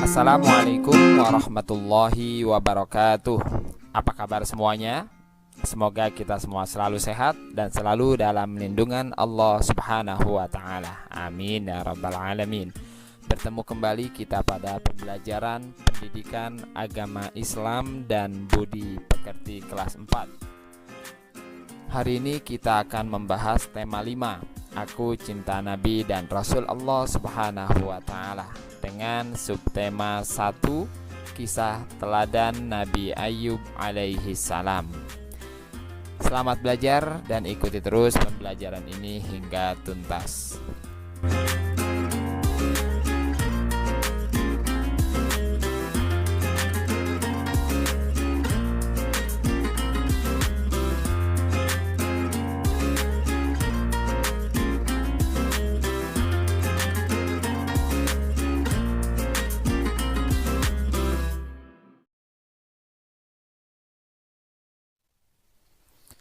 Assalamualaikum warahmatullahi wabarakatuh. Apa kabar semuanya? Semoga kita semua selalu sehat dan selalu dalam lindungan Allah Subhanahu wa Ta'ala. Amin ya Rabbal 'Alamin. Bertemu kembali kita pada pembelajaran pendidikan agama Islam dan budi pekerti kelas 4. Hari ini kita akan membahas tema 5, Aku Cinta Nabi dan Rasul Allah Subhanahu wa Ta'ala, dengan subtema 1, Kisah Teladan Nabi Ayyub alaihi salam. Selamat belajar dan ikuti terus pembelajaran ini hingga tuntas.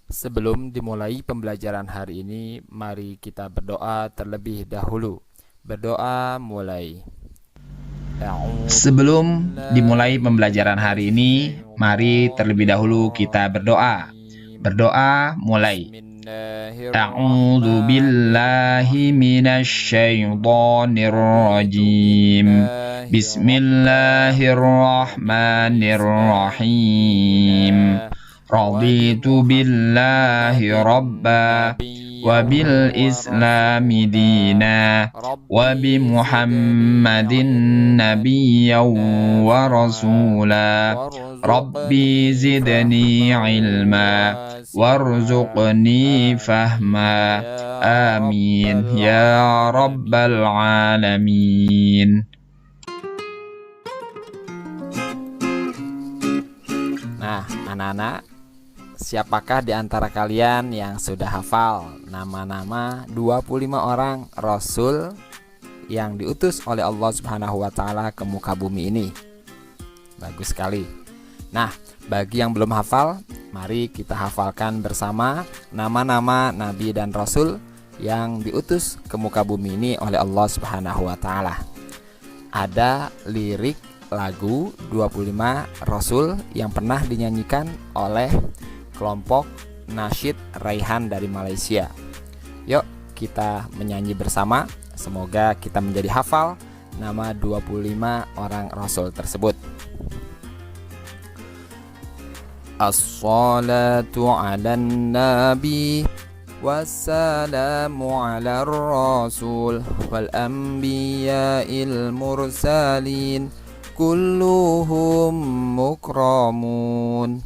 Sebelum dimulai pembelajaran hari ini, mari kita berdoa terlebih dahulu. Berdoa mulai. Sebelum dimulai pembelajaran hari ini, mari terlebih dahulu kita berdoa. Berdoa mulai. A'udzu billahi minasy syaithanir rajim. Bismillahirrahmanirrahim. Raditu billahi rabba wa bil islami dina wa bi muhammadin nabiyyan wa rasula. Rabbi zidni ilma warzuqni fahma. Amin ya rabbal alamin. Nah, anak-anak, siapakah di antara kalian yang sudah hafal nama-nama 25 orang Rasul yang diutus oleh Allah Subhanahu wa Ta'ala ke muka bumi ini? Bagus sekali. Nah, bagi yang belum hafal, mari kita hafalkan bersama nama-nama Nabi dan Rasul yang diutus ke muka bumi ini oleh Allah Subhanahu wa Ta'ala. Ada lirik lagu 25 Rasul yang pernah dinyanyikan oleh kelompok nasyid Raihan dari Malaysia. Yuk kita menyanyi bersama. Semoga kita menjadi hafal nama 25 orang Rasul tersebut. As-salatu ala nabi wassalamu ala rasul wal anbiya'il mursalin kulluhum mukramun.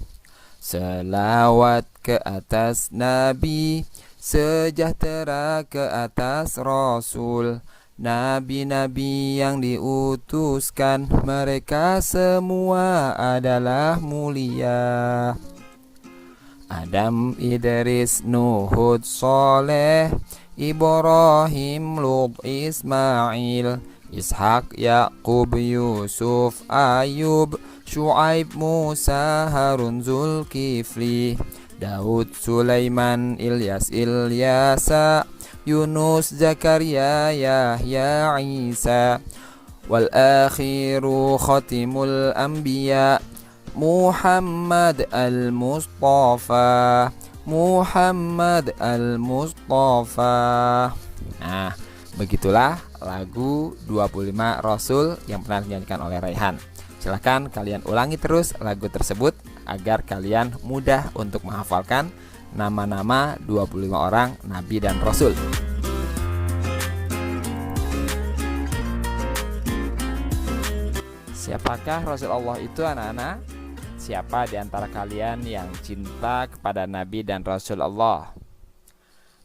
Selawat ke atas Nabi, sejahtera ke atas Rasul, Nabi-Nabi yang diutuskan, mereka semua adalah mulia. Adam, Idris, Nuh, Hud, Saleh, Ibrahim, Lut, Ismail, Ishak, Yaqub, Yusuf, Ayub, Syuaib, Musa, Harun, Zulkifli, Daud, Sulaiman, Ilyas, Ilyasa, Yunus, Zakaria, Yahya, Isa, wal akhiru khatimul anbiya, Muhammad al-Mustafa, Muhammad al-Mustafa. Nah, begitulah lagu 25 Rasul yang pernah dinyanyikan oleh Raihan. Silahkan kalian ulangi terus lagu tersebut agar kalian mudah untuk menghafalkan nama-nama 25 orang Nabi dan Rasul. Siapakah Rasul Allah itu, anak-anak? Siapa di antara kalian yang cinta kepada Nabi dan Rasul Allah?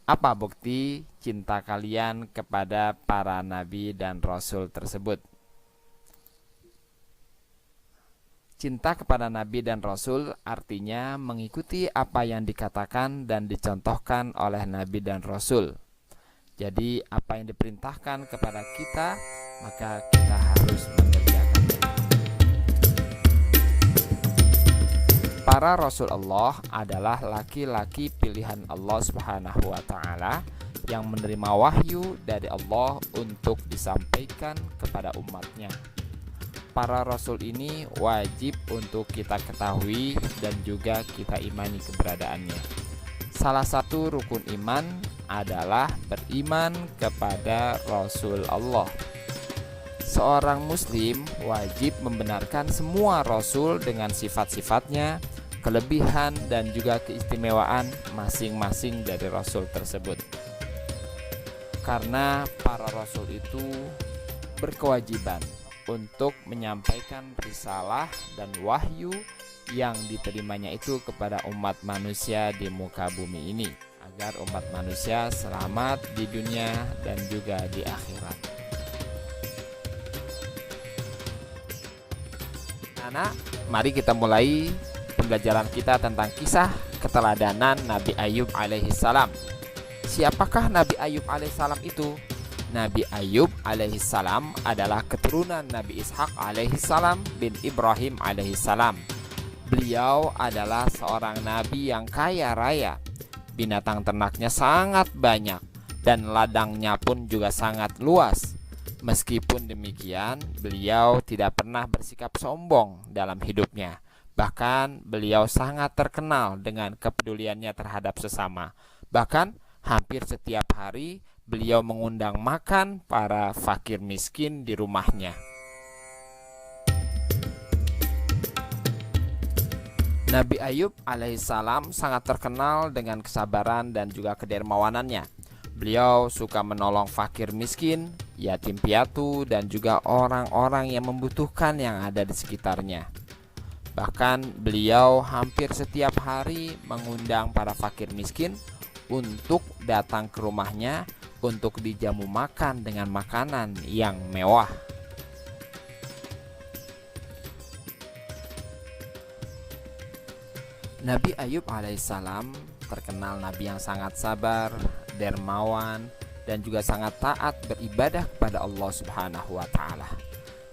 Apa bukti cinta kalian kepada para Nabi dan Rasul tersebut? Cinta kepada Nabi dan Rasul artinya mengikuti apa yang dikatakan dan dicontohkan oleh Nabi dan Rasul. Jadi apa yang diperintahkan kepada kita, maka kita harus mengerjakannya. Para Rasul Allah adalah laki-laki pilihan Allah Subhanahu wa Ta'ala yang menerima wahyu dari Allah untuk disampaikan kepada umatnya. para rasul ini wajib untuk kita ketahui dan juga kita imani keberadaannya. Salah satu rukun iman adalah beriman kepada Rasul Allah. Seorang muslim wajib membenarkan semua rasul dengan sifat-sifatnya, kelebihan dan juga keistimewaan masing-masing dari rasul tersebut. Karena para rasul itu berkewajiban untuk menyampaikan risalah dan wahyu yang diterimanya itu kepada umat manusia di muka bumi ini, agar umat manusia selamat di dunia dan juga di akhirat. Anak, mari kita mulai pembelajaran kita tentang kisah keteladanan Nabi Ayub alaihissalam. Siapakah Nabi Ayub alaihissalam itu? Nabi Ayub alaihissalam adalah keturunan Nabi Ishak alaihissalam bin Ibrahim alaihissalam. Beliau adalah seorang nabi yang kaya raya. Binatang ternaknya sangat banyak dan ladangnya pun juga sangat luas. Meskipun demikian, beliau tidak pernah bersikap sombong dalam hidupnya. Bahkan beliau sangat terkenal dengan kepeduliannya terhadap sesama. Bahkan hampir setiap hari beliau mengundang makan para fakir miskin di rumahnya. Nabi Ayub alaihissalam sangat terkenal dengan kesabaran dan juga kedermawanannya. Beliau suka menolong fakir miskin, yatim piatu, dan juga orang-orang yang membutuhkan yang ada di sekitarnya. Bahkan beliau hampir setiap hari mengundang para fakir miskin untuk datang ke rumahnya untuk dijamu makan dengan makanan yang mewah. Nabi Ayub alaihissalam terkenal nabi yang sangat sabar, dermawan, dan juga sangat taat beribadah kepada Allah Subhanahu wa taala.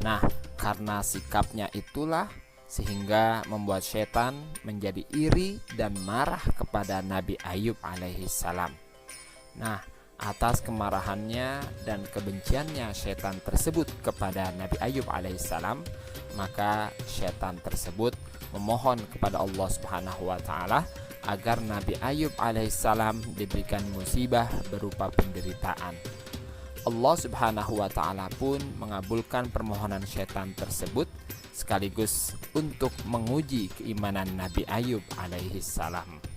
Nah, karena sikapnya itulah sehingga membuat setan menjadi iri dan marah kepada Nabi Ayub alaihissalam. Nah, atas kemarahannya dan kebenciannya setan tersebut kepada Nabi Ayub alaihissalam, maka setan tersebut memohon kepada Allah Subhanahu wa taala agar Nabi Ayub alaihissalam diberikan musibah berupa penderitaan. Allah Subhanahu wa taala pun mengabulkan permohonan setan tersebut sekaligus untuk menguji keimanan Nabi Ayub alaihissalam.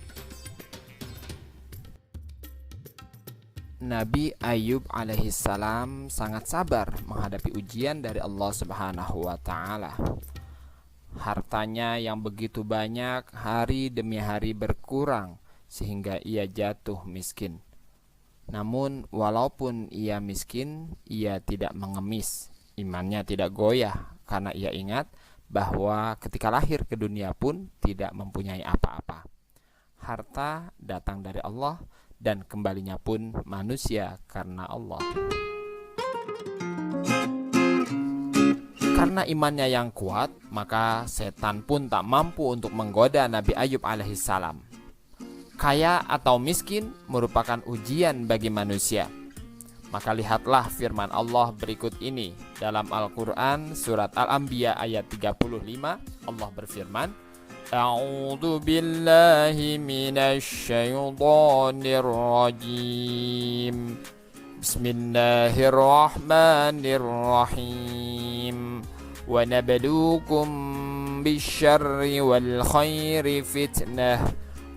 Nabi Ayub alaihissalam sangat sabar menghadapi ujian dari Allah Subhanahu wa taala. Hartanya yang begitu banyak hari demi hari berkurang sehingga ia jatuh miskin. Namun walaupun ia miskin, ia tidak mengemis. Imannya tidak goyah karena ia ingat bahwa ketika lahir ke dunia pun tidak mempunyai apa-apa. Harta datang dari Allah dan kembalinya pun manusia karena Allah. Karena imannya yang kuat, maka setan pun tak mampu untuk menggoda Nabi Ayub alaihissalam. Kaya atau miskin merupakan ujian bagi manusia. Maka lihatlah firman Allah berikut ini dalam Al-Quran surat Al-Anbiya ayat 35. Allah berfirman, A'udzu billahi minasy syaithanir rajim. Bismillahirrahmanirrahim. Wa nabluukum bisyarri wal khairi fitnah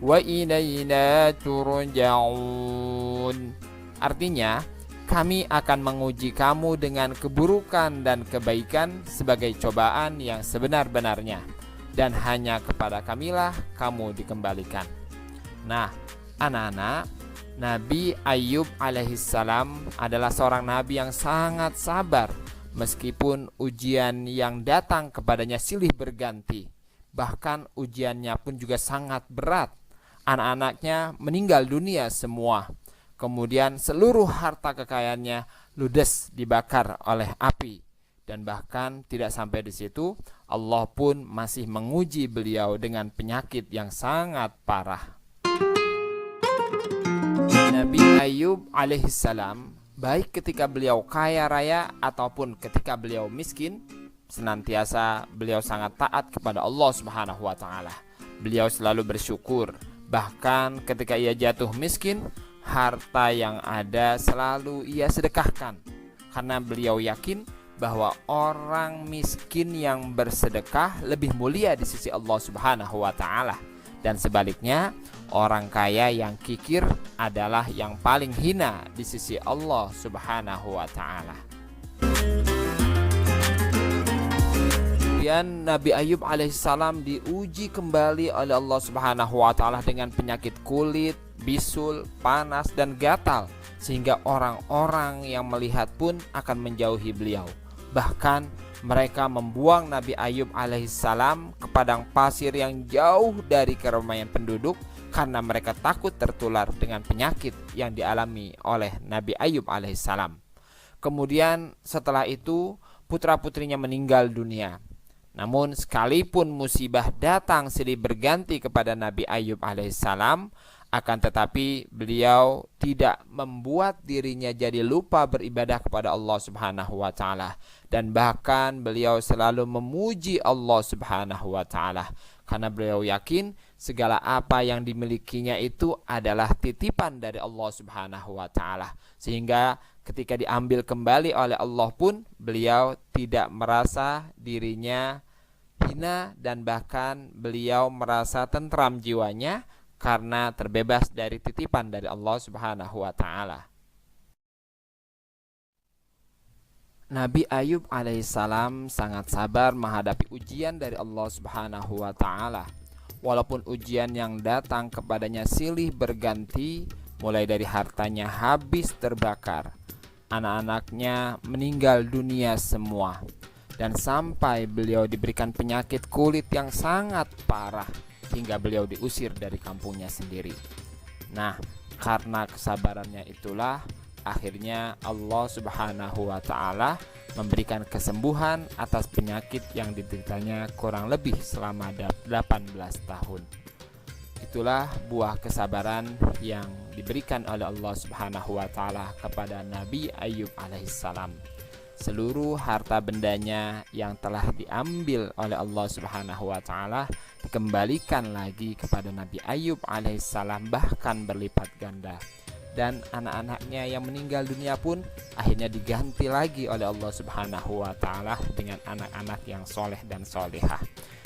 wa ilayna turja'un. Artinya, kami akan menguji kamu dengan keburukan dan kebaikan sebagai cobaan yang sebenar-benarnya, dan hanya kepada kamilah kamu dikembalikan. Nah, anak-anak, Nabi Ayub alaihissalam adalah seorang nabi yang sangat sabar meskipun ujian yang datang kepadanya silih berganti. Bahkan ujiannya pun juga sangat berat. Anak-anaknya meninggal dunia semua. Kemudian seluruh harta kekayaannya ludes dibakar oleh api. Dan bahkan tidak sampai di situ, Allah pun masih menguji beliau dengan penyakit yang sangat parah. Nabi Ayub alaihissalam, baik ketika beliau kaya raya ataupun ketika beliau miskin, senantiasa beliau sangat taat kepada Allah Subhanahu wa taala. Beliau selalu bersyukur, bahkan ketika ia jatuh miskin, harta yang ada selalu ia sedekahkan, karena beliau yakin bahwa orang miskin yang bersedekah lebih mulia di sisi Allah Subhanahu wa taala. Dan sebaliknya, orang kaya yang kikir adalah yang paling hina di sisi Allah Subhanahu wa taala. Kemudian Nabi Ayub alaihissalam diuji kembali oleh Allah Subhanahu wa taala dengan penyakit kulit, bisul, panas dan gatal, sehingga orang-orang yang melihat pun akan menjauhi beliau. Bahkan mereka membuang Nabi Ayub alaihissalam ke padang pasir yang jauh dari keramaian penduduk karena mereka takut tertular dengan penyakit yang dialami oleh Nabi Ayub alaihissalam. Kemudian setelah itu putra-putrinya meninggal dunia. Namun sekalipun musibah datang silih berganti kepada Nabi Ayub alaihissalam, akan tetapi beliau tidak membuat dirinya jadi lupa beribadah kepada Allah Subhanahu wa taala, dan bahkan beliau selalu memuji Allah Subhanahu wa taala karena beliau yakin segala apa yang dimilikinya itu adalah titipan dari Allah Subhanahu wa taala, sehingga ketika diambil kembali oleh Allah pun beliau tidak merasa dirinya hina, dan bahkan beliau merasa tentram jiwanya karena terbebas dari titipan dari Allah Subhanahu wa taala. Nabi Ayub alaihissalam sangat sabar menghadapi ujian dari Allah Subhanahu wa taala. Walaupun ujian yang datang kepadanya silih berganti, mulai dari hartanya habis terbakar, anak-anaknya meninggal dunia semua, dan sampai beliau diberikan penyakit kulit yang sangat parah hingga beliau diusir dari kampungnya sendiri. Nah, karena kesabarannya itulah akhirnya Allah Subhanahu wa taala memberikan kesembuhan atas penyakit yang dideritanya kurang lebih selama 18 tahun. Itulah buah kesabaran yang diberikan oleh Allah Subhanahu wa taala kepada Nabi Ayub alaihissalam. Seluruh harta bendanya yang telah diambil oleh Allah Subhanahu wa taala dikembalikan lagi kepada Nabi Ayub alaihissalam, bahkan berlipat ganda. Dan anak-anaknya yang meninggal dunia pun akhirnya diganti lagi oleh Allah Subhanahu wa taala dengan anak-anak yang soleh dan solehah.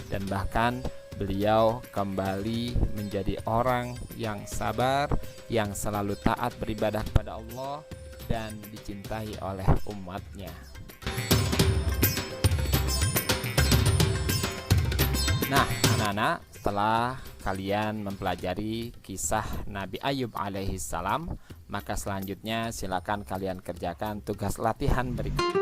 Dan bahkan beliau kembali menjadi orang yang sabar, yang selalu taat beribadah kepada Allah dan dicintai oleh umatnya. Nah, anak-anak, setelah kalian mempelajari kisah Nabi Ayub alaihissalam, maka selanjutnya silakan kalian kerjakan tugas latihan berikut.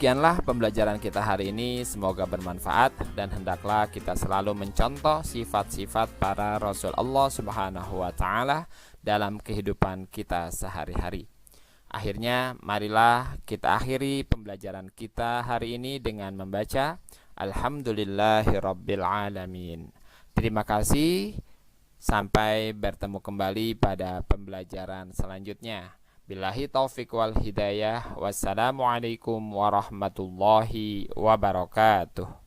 Demikianlah pembelajaran kita hari ini, semoga bermanfaat dan hendaklah kita selalu mencontoh sifat-sifat para Rasul Allah Subhanahu wa taala dalam kehidupan kita sehari-hari. Akhirnya marilah kita akhiri pembelajaran kita hari ini dengan membaca Alhamdulillahirabbil alamin. Terima kasih, sampai bertemu kembali pada pembelajaran selanjutnya. Billahi taufiq wal hidayah. Wassalamualaikum warahmatullahi wabarakatuh.